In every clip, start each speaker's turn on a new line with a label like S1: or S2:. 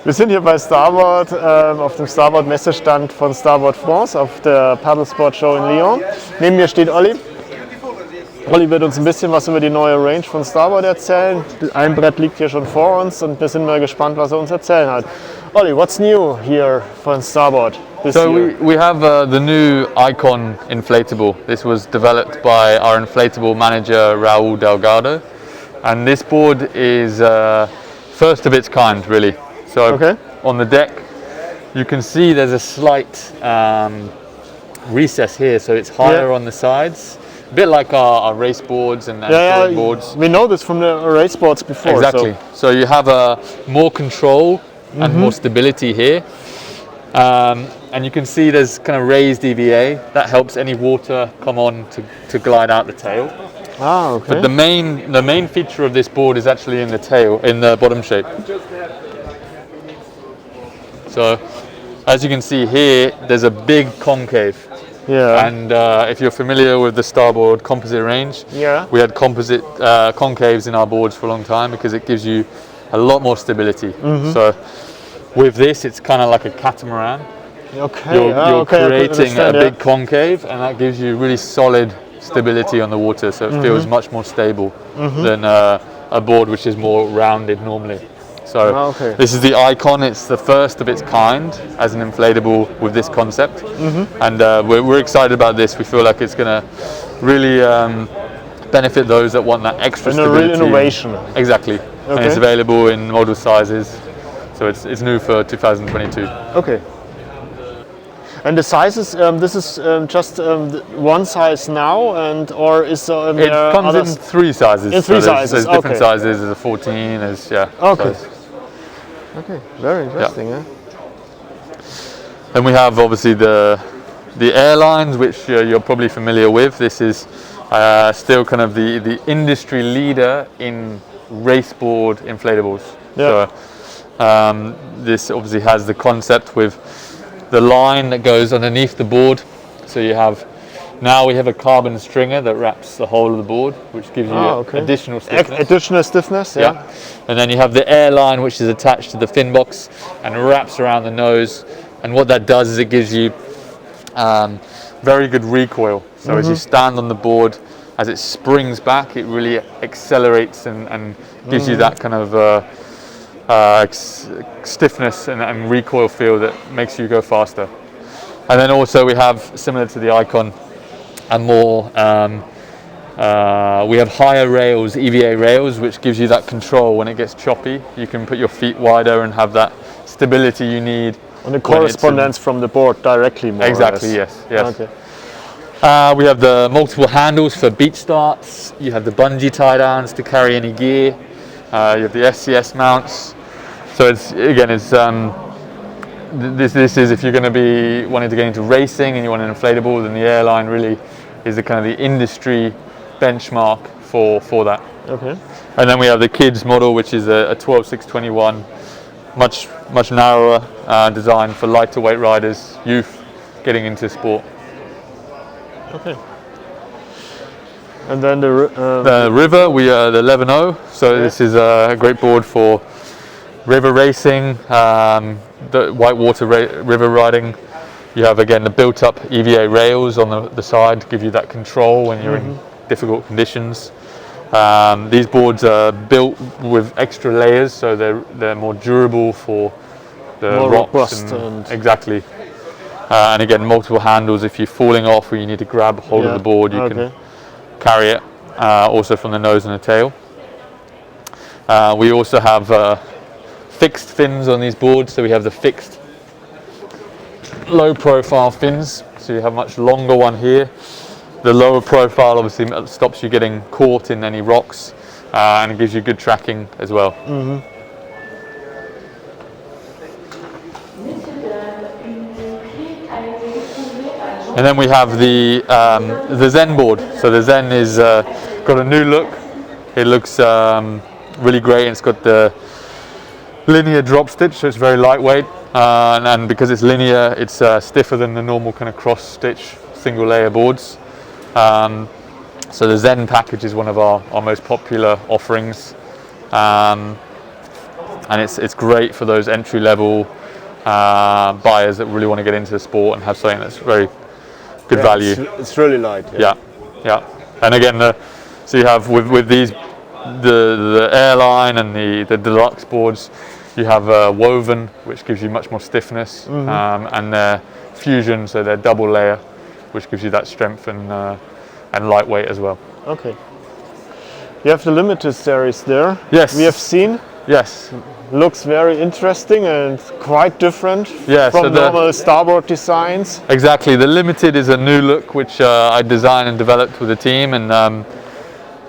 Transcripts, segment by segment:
S1: Wir sind hier bei Starboard, auf dem Starboard Messestand von Starboard France auf der Paddlesport Show in Lyon. Neben mir steht Ollie. Ollie wird uns ein bisschen was über die neue Range von Starboard erzählen. Ein Brett liegt hier schon vor uns und wir sind mal gespannt, was er uns erzählen hat. Ollie, what's new here from Starboard this year?
S2: We have the new Icon inflatable. This was developed by our inflatable manager Raul Delgado, and this board is first of its kind, really. So on the deck, you can see there's a slight recess here, so it's higher on the sides. A bit like our race boards and touring boards.
S1: We know this from the race boards before.
S2: Exactly. So you have more control and more stability here. And you can see there's kind of raised EVA. That helps any water come on to glide out the tail.
S1: Ah, okay.
S2: But the main feature of this board is actually in the tail, in the bottom shape. So as you can see here, there's a big concave.
S1: Yeah.
S2: And if you're familiar with the Starboard composite range, we had composite concaves in our boards for a long time because it gives you a lot more stability. So with this, it's kind of like a catamaran.
S1: Okay.
S2: You're creating a big concave, and that gives you really solid stability on the water, so it feels much more stable than a board which is more rounded normally. So this is the Icon. It's the first of its kind as an inflatable with this concept, and we're excited about this. We feel like it's going to really benefit those that want that extra stability.
S1: A real innovation.
S2: Exactly, and it's available in model sizes, so it's new for 2022.
S1: Okay. And the sizes, this is just one size now, or is
S2: it comes in three sizes.
S1: In three sizes.
S2: There's different sizes. There's a 14. There's
S1: Okay.
S2: Size.
S1: Okay. Very interesting.
S2: Then we have obviously the airlines, which you're probably familiar with. This is still kind of the industry leader in raceboard inflatables. So this obviously has the concept with the line that goes underneath the board. So we have a carbon stringer that wraps the whole of the board, which gives you additional stiffness.
S1: Additional stiffness, yeah.
S2: And then you have the airline, which is attached to the fin box and wraps around the nose. And what that does is it gives you very good recoil. So as you stand on the board, as it springs back, it really accelerates and gives you that kind of stiffness and recoil feel that makes you go faster. And then also we have, similar to the Icon, and more, we have higher rails, EVA rails, which gives you that control when it gets choppy. You can put your feet wider and have that stability you need.
S1: And the correspondence from the board directly, more
S2: exactly,
S1: or less.
S2: yes.
S1: Okay.
S2: We have the multiple handles for beach starts. You have the bungee tie downs to carry any gear. You have the SCS mounts. So this is if you're going to be wanting to get into racing and you want an inflatable, then the airline really is the kind of the industry benchmark for that.
S1: Okay.
S2: And then we have the kids model, which is a 12621, much narrower, designed for lighter weight riders, youth getting into sport.
S1: Okay. And then the
S2: River, the 11.0. So this is a great board for river racing, the whitewater river riding. You have again the built-up EVA rails on the side to give you that control when you're in difficult conditions. These boards are built with extra layers, so they're more durable for the
S1: more
S2: rocks
S1: robust
S2: and exactly. And again, multiple handles. If you're falling off or you need to grab hold of the board, you can carry it. Also from the nose and the tail. We also have fixed fins on these boards, so we have the fixed low profile fins, so you have a much longer one here. The lower profile obviously stops you getting caught in any rocks, and it gives you good tracking as well. And then we have the Zen board. So the Zen is got a new look. It looks really great. It's got the linear drop stitch, so it's very lightweight, and because it's linear, it's stiffer than the normal kind of cross stitch single layer boards. So the Zen package is one of our most popular offerings, and it's great for those entry-level buyers that really want to get into the sport and have something that's very good value.
S1: It's really light.
S2: Yeah. And again, so you have with these the airline and the deluxe boards, you have woven, which gives you much more stiffness, and the fusion, so they're double layer, which gives you that strength and lightweight as well.
S1: Okay. You have the Limited series there.
S2: Yes.
S1: We have seen.
S2: Yes.
S1: Looks very interesting and quite different
S2: from
S1: so normal Starboard designs.
S2: Exactly. The Limited is a new look which I designed and developed with the team, and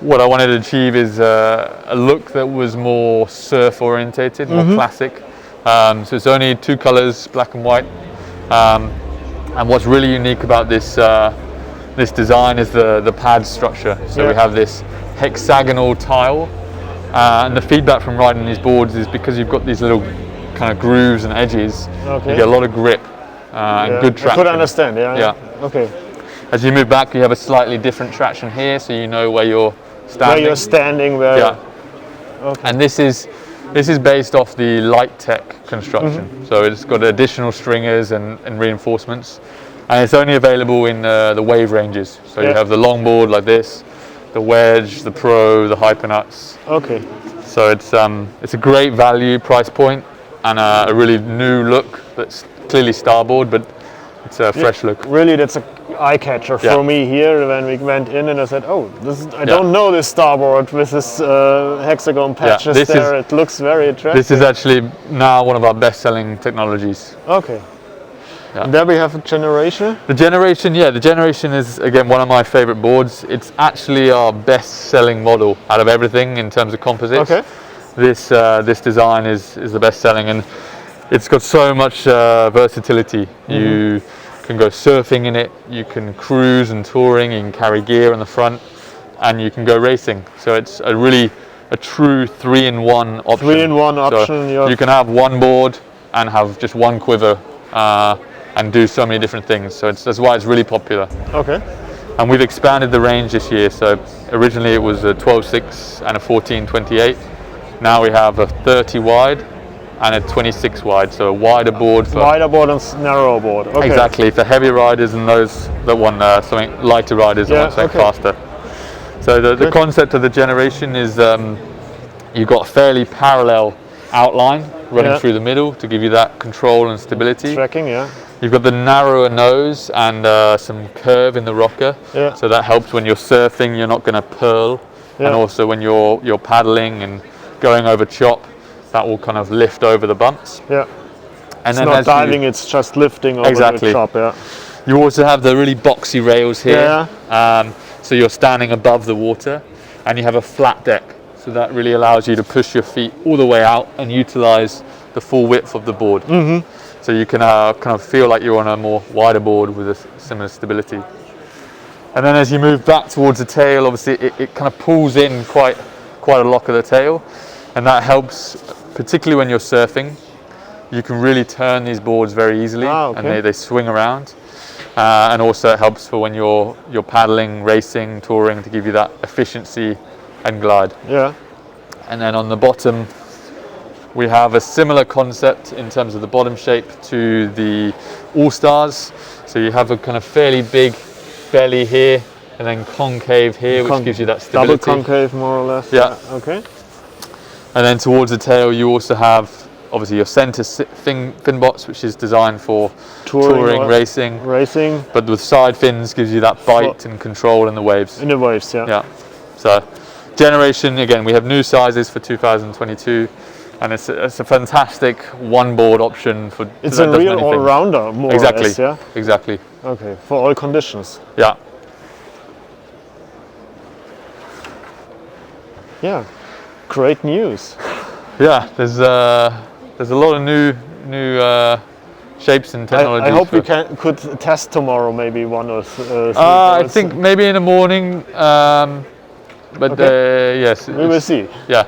S2: what I wanted to achieve is a look that was more surf orientated, more classic. So it's only 2 colors, black and white. And what's really unique about this design is the pad structure. So we have this hexagonal tile. And the feedback from riding these boards is because you've got these little kind of grooves and edges, you get a lot of grip and good traction.
S1: I could understand, yeah. Okay.
S2: As you move back, you have a slightly different traction here, so you know where you're standing.
S1: Where you're standing, where...
S2: Yeah.
S1: Okay.
S2: And this is based off the Light Tech construction. So it's got additional stringers and reinforcements. And it's only available in the wave ranges. So you have the longboard like this, the Wedge, the Pro, the Hypernuts.
S1: Okay.
S2: So it's a great value price point and a really new look that's clearly Starboard, but it's a fresh look.
S1: Really, that's an eye catcher for me here when we went in, and I said, "Oh, I don't know this Starboard with this hexagon patches there. It looks very attractive."
S2: This is actually now one of our best-selling technologies.
S1: Okay. Yeah. And there we have a generation.
S2: The generation is again one of my favorite boards. It's actually our best-selling model out of everything in terms of composites.
S1: Okay.
S2: This design is the best-selling, and it's got so much versatility. You can go surfing in it, you can cruise and touring, you can carry gear on the front, and you can go racing. So it's a true 3-in-1 option.
S1: 3-in-1 option.
S2: So you can have one board and have just one quiver. And do so many different things, so that's why it's really popular.
S1: Okay.
S2: And we've expanded the range this year. So originally it was a 12.6 and a 14.28. Now we have a 30 wide and a 26 wide, so a wider board.
S1: Wider board and narrower board. Okay.
S2: Exactly, for heavy riders and those that want something lighter riders that want something faster. So the concept of the generation is you've got a fairly parallel outline running through the middle to give you that control and stability.
S1: Tracking,
S2: You've got the narrower nose and some curve in the rocker, so that helps when you're surfing. You're not going to purl, and also when you're paddling and going over chop, that will kind of lift over the bumps.
S1: Yeah,
S2: and
S1: it's not diving; it's just lifting over the chop. Yeah.
S2: You also have the really boxy rails here, so you're standing above the water, and you have a flat deck. So that really allows you to push your feet all the way out and utilize the full width of the board. So you can kind of feel like you're on a more wider board with a similar stability. And then as you move back towards the tail, obviously it kind of pulls in quite a lock of the tail, and that helps, particularly when you're surfing. You can really turn these boards very easily, and they swing around. And also it helps for when you're paddling, racing, touring, to give you that efficiency and glide.
S1: Yeah.
S2: And then on the bottom, we have a similar concept in terms of the bottom shape to the All-Stars. So you have a kind of fairly big belly here, and then concave here, which gives you that stability.
S1: Double concave, more or less.
S2: Yeah.
S1: Okay.
S2: And then towards the tail, you also have obviously your center fin bots, which is designed for touring, racing. But with side fins gives you that bite and control in the waves.
S1: In the waves, yeah.
S2: So generation, again, we have new sizes for 2022. And it's a fantastic one-board option for.
S1: It's a real all-rounder, more or less, yeah.
S2: Exactly.
S1: Okay, for all conditions.
S2: Yeah.
S1: Yeah, great news.
S2: Yeah, there's a lot of new shapes and technologies.
S1: I hope we could test tomorrow, maybe one or three.
S2: I think maybe in the morning, but yes.
S1: We will see.
S2: Yeah.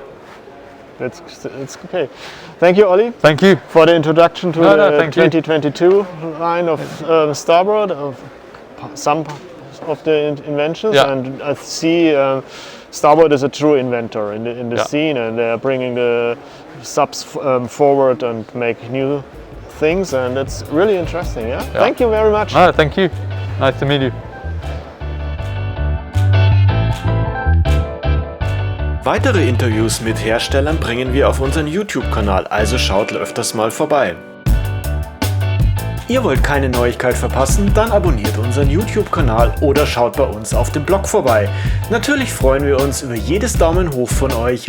S1: It's okay. Thank you, Ollie.
S2: Thank you
S1: for the introduction to the 2022 line of Starboard, of some of the inventions,
S2: Yeah.
S1: and I see Starboard is a true inventor in the
S2: Yeah.
S1: scene, and they're bringing the SUPs forward and make new things, and it's really interesting. Yeah? Thank you very much.
S2: No, thank you. Nice to meet you.
S3: Weitere Interviews mit Herstellern bringen wir auf unseren YouTube-Kanal, also schaut öfters mal vorbei. Ihr wollt keine Neuigkeit verpassen? Dann abonniert unseren YouTube-Kanal oder schaut bei uns auf dem Blog vorbei. Natürlich freuen wir uns über jedes Daumen hoch von euch.